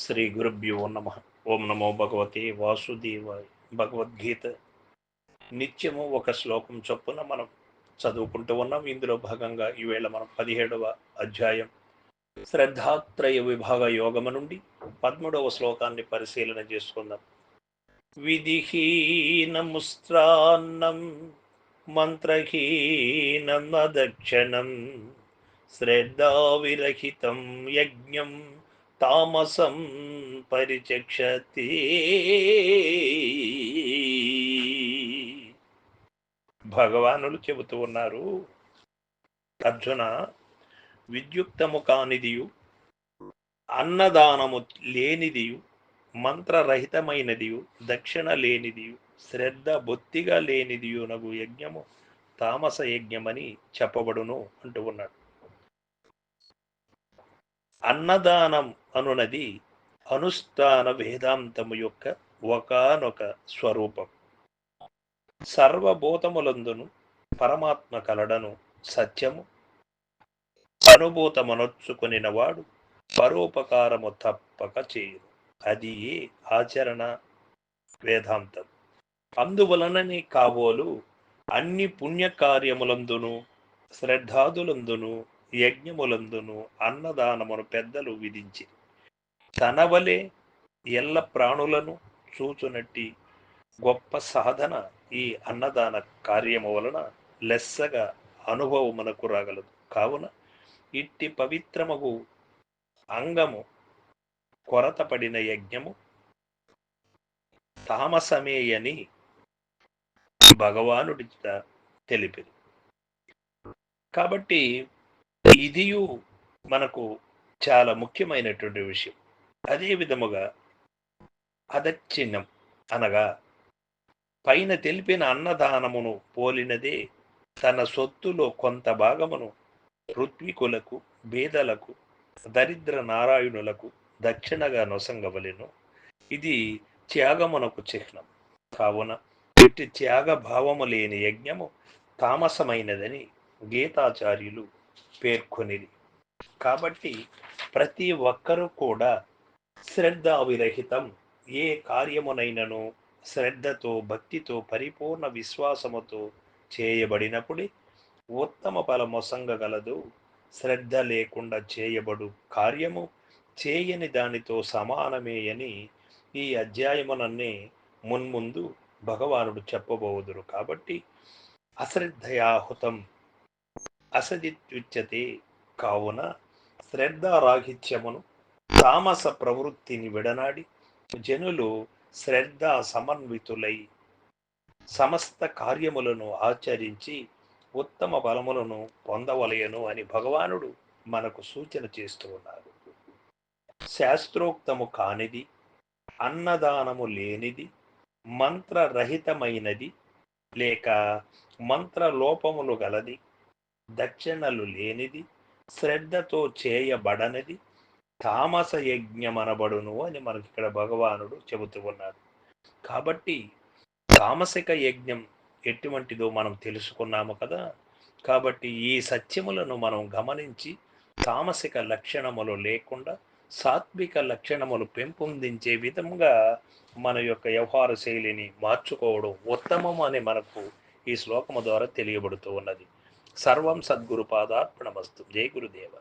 శ్రీ గురుభ్యో నమ. ఓం నమో భగవతే వాసుదేవాయ. భగవద్గీత నిత్యము ఒక శ్లోకం చొప్పున మనం చదువుకుంటూ ఉన్నాం. ఇందులో భాగంగా ఈవేళ మనం 17వ అధ్యాయం శ్రద్ధాత్రయ విభాగ యోగము నుండి 13వ శ్లోకాన్ని పరిశీలన చేసుకుందాం. విధిహీనముస్త్రాన్నం మంత్రహీనం అదక్షణం శ్రద్ధావిరహితం యజ్ఞం తామసం పరిచక్షతి. భగవానులు చెబుతూ ఉన్నారు, అర్జున, విద్యుక్తము కానిదియు అన్నదానము లేనిదియు మంత్రరహితమైనదియు దక్షిణ లేనిదియు శ్రద్ధ బొత్తిగా లేనిదియునగు యజ్ఞము తామస యజ్ఞమని చెప్పబడును అంటూ ఉన్నాడు. అన్నదానం అనునది అనుష్ఠాన వేదాంతము యొక్క ఒకానొక స్వరూపం. సర్వభూతములందును పరమాత్మ కలడను సత్యము అనుభూతమనొచ్చుకొనిన వాడు పరోపకారము తప్పక చేయును. అది ఏ ఆచరణ వేదాంతం. అందువలననే కాబోలు అన్ని పుణ్యకార్యములందును శ్రద్ధాదులందును యజ్ఞములందును అన్నదానమును పెద్దలు విధించి తనవలే ఎల్ల ప్రాణులను చూచునట్టి గొప్ప సాధన ఈ అన్నదాన కార్యము వలన లెస్సగా అనుభవమునకు రాగలదు. కావున ఇట్టి పవిత్రమగు అంగము కొరత పడిన యజ్ఞము తామసమేయని భగవానుడి తెలిపింది. కాబట్టి ఇదియు మనకు చాలా ముఖ్యమైనటువంటి విషయం. అదే విధముగా అదచ్చిన్నం అనగా పైన తెలిపిన అన్నదానమును పోలినదే తన సొత్తులో కొంత భాగమును ఋత్వికులకు, బేదలకు, దరిద్ర నారాయణులకు దక్షిణగా నొసంగవలెను. ఇది త్యాగమునకు చిహ్నం. కావున ఇట్టి త్యాగ భావము లేని యజ్ఞము తామసమైనదని గీతాచార్యులు పేర్కొనిది. కాబట్టి ప్రతి ఒక్కరూ కూడా శ్రద్ధావిరహితం ఏ కార్యమునైనను శ్రద్ధతో భక్తితో పరిపూర్ణ విశ్వాసముతో చేయబడినప్పుడే ఉత్తమ ఫలమొసంగగలదు. శ్రద్ధ లేకుండా చేయబడు కార్యము చేయని దానితో సమానమే అని ఈ అధ్యాయమునన్నే మున్ముందు భగవానుడు చెప్పబోదురు. కాబట్టి అశ్రద్ధయాహుతం అసదిత్యుచ్యతే. కావున శ్రద్ధారాహిత్యమును తామస ప్రవృత్తిని విడనాడి జనులు శ్రద్ధ సమన్వితులై సమస్త కార్యములను ఆచరించి ఉత్తమ ఫలములను పొందవలయను అని భగవానుడు మనకు సూచన చేస్తూ ఉన్నారు. శాస్త్రోక్తము కానిది, అన్నదానము లేనిది, మంత్రరహితమైనది లేక మంత్రలోపములు గలది, దక్షిణలు లేనిది, శ్రద్ధతో చేయబడనిది తామస యజ్ఞమనబడును అని మనకి ఇక్కడ భగవానుడు చెబుతూ ఉన్నాడు. కాబట్టి తామసిక యజ్ఞం ఎటువంటిదో మనం తెలుసుకున్నాము కదా. కాబట్టి ఈ సత్యములను మనం గమనించి తామసిక లక్షణములు లేకుండా సాత్విక లక్షణములు పెంపొందించే విధంగా మన యొక్క వ్యవహార శైలిని మార్చుకోవడం ఉత్తమం అని మనకు ఈ శ్లోకము ద్వారా తెలియబడుతూ ఉన్నది. సర్వం సద్గురు పాదార్పణమస్తు. జై గురుదేవ.